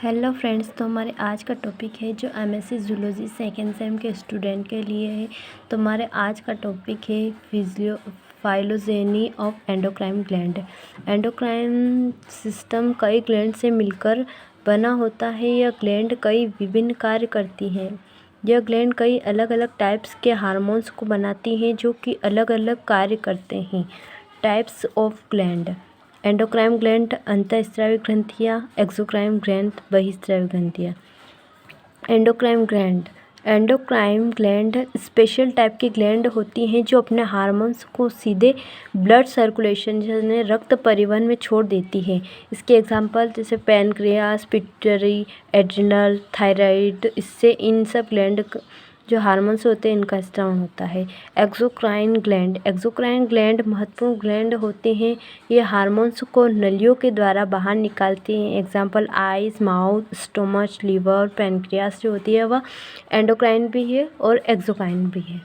Hello friends, तो हमारे आज का टॉपिक है जो एमएससी जूलॉजी सेकेंड सेम के स्टूडेंट के लिए है। तो हमारे आज का टॉपिक है phylogeny of endocrine gland. Endocrine system कई ग्लैंड से मिलकर बना होता है। यह ग्लैंड कई विभिन्न कार्य करती हैं। यह ग्लैंड कई अलग अलग टाइप्स के हार्मोन्स को बनाती हैं जो कि अलग अलग कार्य करते हैं। Types of gland: endocrine gland, अंतःस्रावी ग्रंथियाँ, एक्सोक्राइन ग्लैंड, बहिस्रावी ग्रंथियाँ। एंडोक्राइन ग्लैंड स्पेशल टाइप की ग्लैंड होती हैं जो अपने हार्मोन्स को सीधे ब्लड सर्कुलेशन यानी रक्त परिवहन में छोड़ देती हैं। इसके एग्जांपल जैसे पैनक्रियास, पिट्यूटरी, एड्रिनल, थायराइड। इससे इन सब ग्लैंड जो हार्मोन्स होते हैं इनका स्त्राव होता है। एक्सोक्राइन ग्लैंड महत्वपूर्ण ग्लैंड होते हैं। ये हार्मोन्स को नलियों के द्वारा बाहर निकालते हैं। Example eyes, mouth, stomach, liver, pancreas जो होती है वह एंडोक्राइन भी है और एक्सोक्राइन भी है।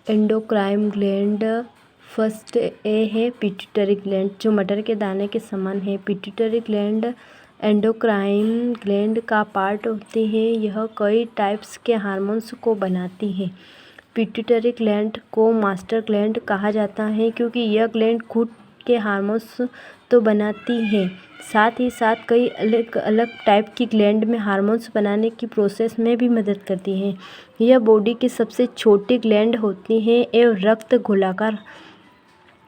एंडोक्राइन ग्लैंड फर्स्ट ए है पिट्यूटरी ग्लैंड, जो मटर के दाने के समान है। पिट्यूटरी ग्लैंड एंडोक्राइन ग्लैंड का पार्ट होती है। यह कई टाइप्स के हार्मोन्स को बनाती है। पिट्यूटरी ग्लैंड को मास्टर ग्लैंड कहा जाता है क्योंकि यह ग्लैंड खुद के हार्मोन्स तो बनाती है, साथ ही साथ कई अलग अलग टाइप की ग्लैंड में हार्मोन्स बनाने की प्रोसेस में भी मदद करती हैं। यह बॉडी की सबसे छोटी ग्लैंड होती है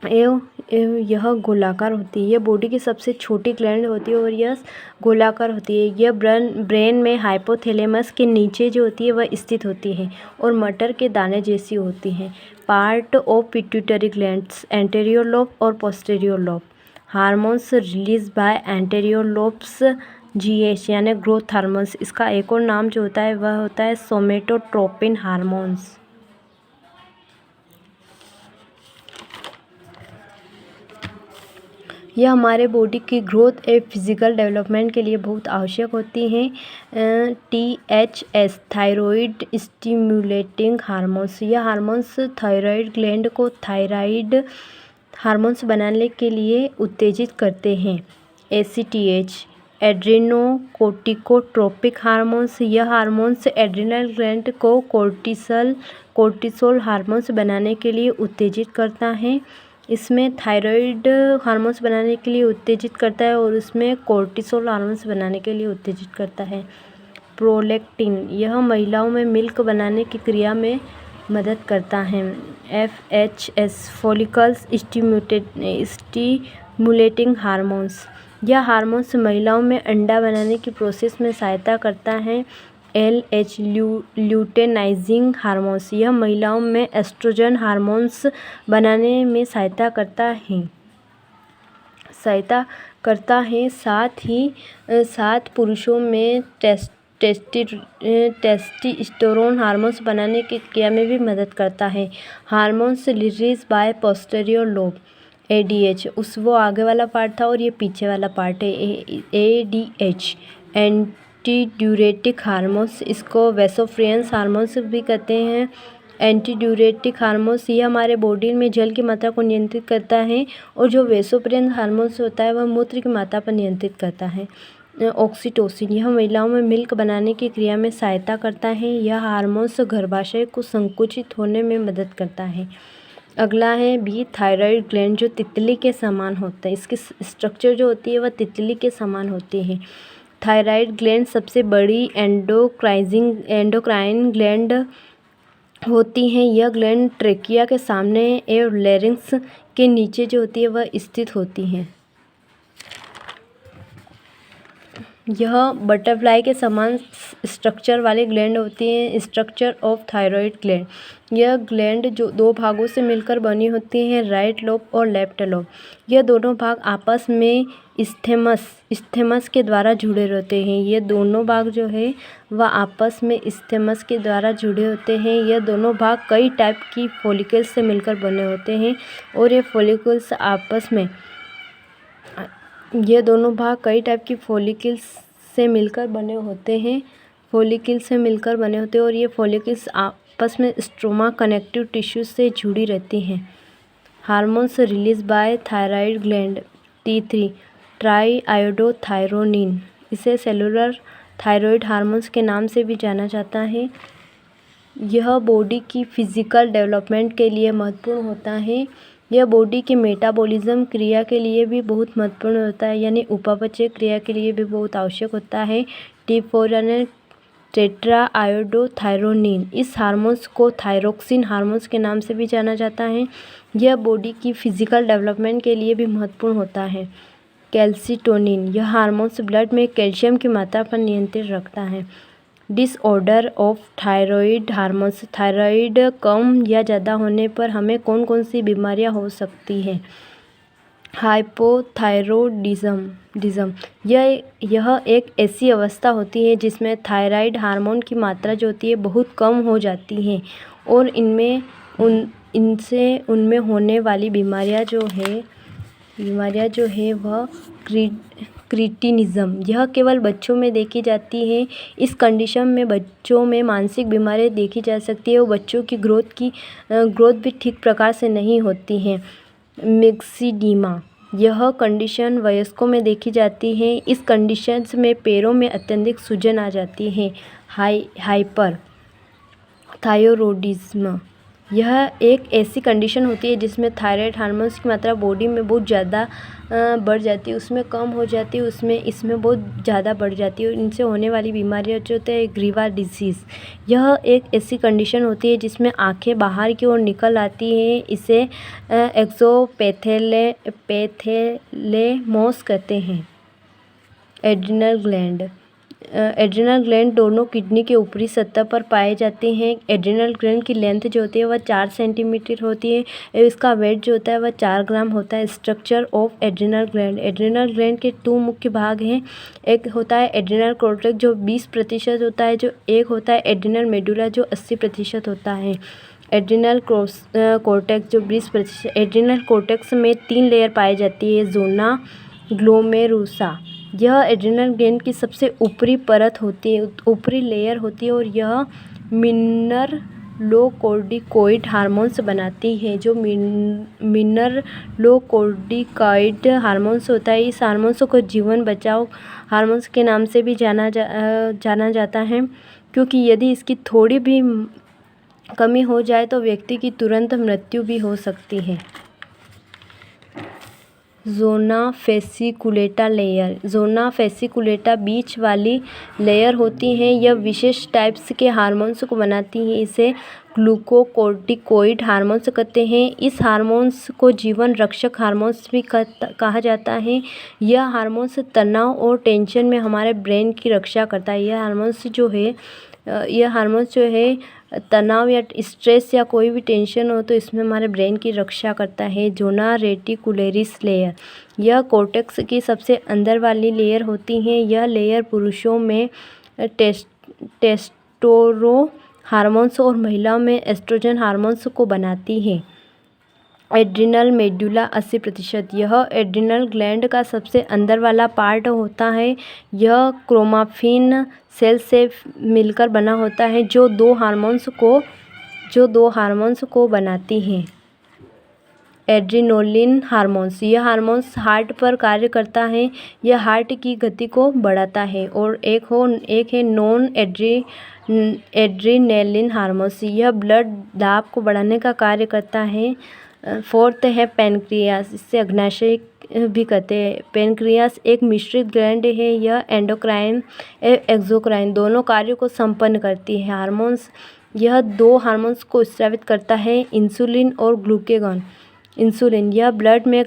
एवं यह गोलाकार होती है। यह बॉडी की सबसे छोटी ग्लैंड होती है और यह गोलाकार होती है। यह ब्रेन में हाइपोथैलेमस के नीचे जो होती है वह स्थित होती है और मटर के दाने जैसी होती है। Part of pituitary glands: anterior lobe और posterior lobe. Hormones release by anterior lobes, GH यानी ग्रोथ हार्मोन्स। इसका एक और नाम जो होता है वह होता है सोमेटोट्रोपिन हार्मोन्स। यह हमारे बॉडी की ग्रोथ एवं फिजिकल डेवलपमेंट के लिए बहुत आवश्यक होती हैं। THS thyroid stimulating hormones. यह हार्मोन्स थायराइड ग्लैंड को थायराइड हार्मोन्स बनाने के लिए उत्तेजित करते हैं। ACTH adrenocorticotropic hormones. यह हार्मोन्स एड्रिनल ग्लैंड को कोर्टिसोल हार्मोन्स बनाने के लिए उत्तेजित करता है। इसमें थायराइड हार्मोन्स बनाने के लिए उत्तेजित करता है और इसमें कोर्टिसोल हार्मोन्स बनाने के लिए उत्तेजित करता है। प्रोलैक्टिन यह महिलाओं में मिल्क बनाने की क्रिया में मदद करता है। FHS follicles stimulating hormones. यह हार्मोन्स महिलाओं में अंडा बनाने की प्रोसेस में सहायता करता है। LH luteinising hormones. यह महिलाओं में एस्ट्रोजन हार्मोन्स बनाने में सहायता करता है। साथ पुरुषों में टेस्टोस्टेरोन हार्मोन्स बनाने की क्रिया में भी मदद करता है। Hormones release bye posterior lobe. ADH वो आगे वाला पार्ट था और ये पीछे वाला पार्ट है। ADH एंटीड्यूरेटिक हार्मोन्स, इसको वैसोप्रेसिन हार्मोन्स भी कहते हैं। एंटीड्यूरेटिक हार्मोन्स यह हमारे बॉडी में जल की मात्रा को नियंत्रित करता है और जो वैसोप्रेसिन हार्मोन्स होता है वह मूत्र की मात्रा पर नियंत्रित करता है। ऑक्सीटोसिन यह महिलाओं में मिल्क बनाने की क्रिया में सहायता करता है। यह हार्मोन्स गर्भाशय को संकुचित होने में मदद करता है। अगला है बी थायराइड ग्लैंड, जो तितली के समान होता है। इसकी स्ट्रक्चर जो होती है वह तितली के समान होती है। थायराइड ग्लैंड सबसे बड़ी एंडोक्राइन ग्लैंड होती हैं। यह ग्लैंड ट्रेकिया के सामने एवं लैरिंक्स के नीचे जो होती है वह स्थित होती हैं। यह बटरफ्लाई के समान स्ट्रक्चर वाले ग्लैंड होती हैं। स्ट्रक्चर ऑफ थायराइड ग्लैंड: यह ग्लैंड जो दो भागों से मिलकर बनी होती हैं, राइट लोब और लेफ्ट लोब। यह दोनों भाग आपस में इस्थेमस के द्वारा जुड़े रहते हैं। ये दोनों भाग जो है वह आपस में इस्थेमस के द्वारा जुड़े होते हैं। यह दोनों भाग कई टाइप की फॉलिकल्स से मिलकर बने होते हैं और ये फॉलिकल्स आपस में ये दोनों भाग कई टाइप की फॉलिकल्स से मिलकर बने होते हैं और ये फॉलिकल्स आपस में स्ट्रोमा कनेक्टिव टिश्यू से जुड़ी रहती हैं। Hormones release bye thyroid gland: T3 triiodothyronine. इसे सेलुलर थायरॉइड हार्मोन्स के नाम से भी जाना जाता है। यह बॉडी की फिजिकल डेवलपमेंट के लिए महत्वपूर्ण होता है। यह बॉडी के मेटाबॉलिज्म क्रिया के लिए भी बहुत महत्वपूर्ण होता है, यानी उपापचय क्रिया के लिए भी बहुत आवश्यक होता है। टिफोरनेट टेट्राआयोडोथायरोनिन। इस हार्मोन्स को थायरोक्सिन हार्मोन्स के नाम से भी जाना जाता है। यह बॉडी की फिजिकल डेवलपमेंट के लिए भी महत्वपूर्ण होता है। कैल्सिटोनिन। यह हार्मोन्स ब्लड में कैल्शियम की मात्रा पर नियंत्रण रखता है। Disorder of thyroid hormones. Thyroid कम या ज़्यादा होने पर हमें कौन कौन सी बीमारियां हो सकती हैं? हाइपोथायरॉयडिज्म। यह एक ऐसी अवस्था होती है जिसमें थायराइड हार्मोन की मात्रा जो होती है बहुत कम हो जाती है और उनमें होने वाली बीमारियां जो है वह क्रिटिनिज्म। यह केवल बच्चों में देखी जाती है। इस कंडीशन में बच्चों में मानसिक बीमारियां देखी जा सकती है और बच्चों की ग्रोथ भी ठीक प्रकार से नहीं होती है। मिक्सिडीमा। यह कंडीशन वयस्कों में देखी जाती है। इस कंडीशंस में पैरों में अत्यधिक सूजन आ जाती है। Hyper thyroidism. यह एक ऐसी कंडीशन होती है जिसमें थायराइड हार्मोन्स की मात्रा बॉडी में बहुत ज़्यादा बढ़ जाती है, उसमें कम हो जाती है, इसमें बहुत ज़्यादा बढ़ जाती है। इनसे होने वाली बीमारियाँ जो होती है ग्रीवा डिजीज़। यह एक ऐसी कंडीशन होती है जिसमें आंखें बाहर की ओर निकल आती हैं। इसे एक्सोपैथेलेमोस कहते हैं। एड्रिनल ग्लैंड दोनों किडनी के ऊपरी सतह पर पाए जाते हैं। एड्रिनल ग्लैंड की लेंथ जो होती है वह 4 सेंटीमीटर होती है और इसका वेट जो होता है वह 4 ग्राम होता है। स्ट्रक्चर ऑफ एड्रिनल ग्लैंड के 2 मुख्य भाग हैं। एक होता है एड्रिनल कॉर्टेक्स जो 20% होता है, जो एक होता है एड्रिनल मेडुला जो 80% होता है। एड्रिनल कॉर्टेक्स जो 20%। एड्रिनल कॉर्टेक्स में 3 लेयर पाई जाती है। जोना ग्लोमेरुसा। यह एड्रिनल ग्लैंड की सबसे ऊपरी परत होती है, ऊपरी लेयर होती है और यह मिनरलोकॉर्टिकॉइड हार्मोन्स बनाती है। जो मिनरलोकॉर्टिकॉइड हार्मोन्स होता है, इस हार्मोन्स को जीवन बचाओ हार्मोन्स के नाम से भी जाना जाता है, क्योंकि यदि इसकी थोड़ी भी कमी हो जाए तो व्यक्ति की तुरंत मृत्यु भी हो सकती है। Zona fasciculata layer. Zona fasciculata बीच वाली लेयर होती है। यह विशेष टाइप्स के हार्मोन्स को बनाती है। इसे ग्लूकोकॉर्टिकॉइड हार्मोन्स कहते हैं। इस हार्मोन्स को जीवन रक्षक हार्मोन्स भी कहा जाता है। यह हार्मोन्स तनाव और टेंशन में हमारे ब्रेन की रक्षा करता है। यह हार्मोन्स जो है तनाव या स्ट्रेस या कोई भी टेंशन हो तो इसमें हमारे ब्रेन की रक्षा करता है। Zona reticularis layer. यह कॉर्टेक्स की सबसे अंदर वाली लेयर होती है। यह लेयर पुरुषों में टेस्टोस्टेरोन हार्मोन्स और महिलाओं में एस्ट्रोजन हार्मोन्स को बनाती है। Adrenal medulla 80%। यह एड्रिनल ग्लैंड का सबसे अंदर वाला पार्ट होता है। यह क्रोमाटिन सेल से मिलकर बना होता है जो दो हार्मोन्स को बनाती हैं। एड्रिनोलिन हार्मोन्स। यह हार्मोन्स हार्ट पर कार्य करता है। यह हार्ट की गति को बढ़ाता है। और एक है नॉन एड्रिनेलिन हार्मोन्स। यह ब्लड दाब को बढ़ाने का कार्य करता है। 4th है पैनक्रियास। इससे अग्नाशय भी कहते हैं। पैनक्रियास एक मिश्रित ग्लैंड है। यह एंडोक्राइन एक्सोक्राइन दोनों कार्यों को संपन्न करती है। हार्मोन्स। यह 2 हार्मोन्स को स्रावित करता है, इंसुलिन और ग्लूकेगॉन। इंसुलिन यह ब्लड में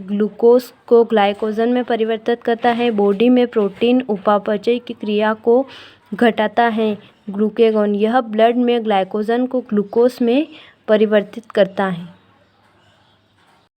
ग्लूकोज को ग्लाइकोजन में परिवर्तित करता है। बॉडी में प्रोटीन उपापचय की क्रिया को घटाता है। ग्लूकेगॉन यह ब्लड में ग्लाइकोजन को ग्लूकोज में परिवर्तित करता है।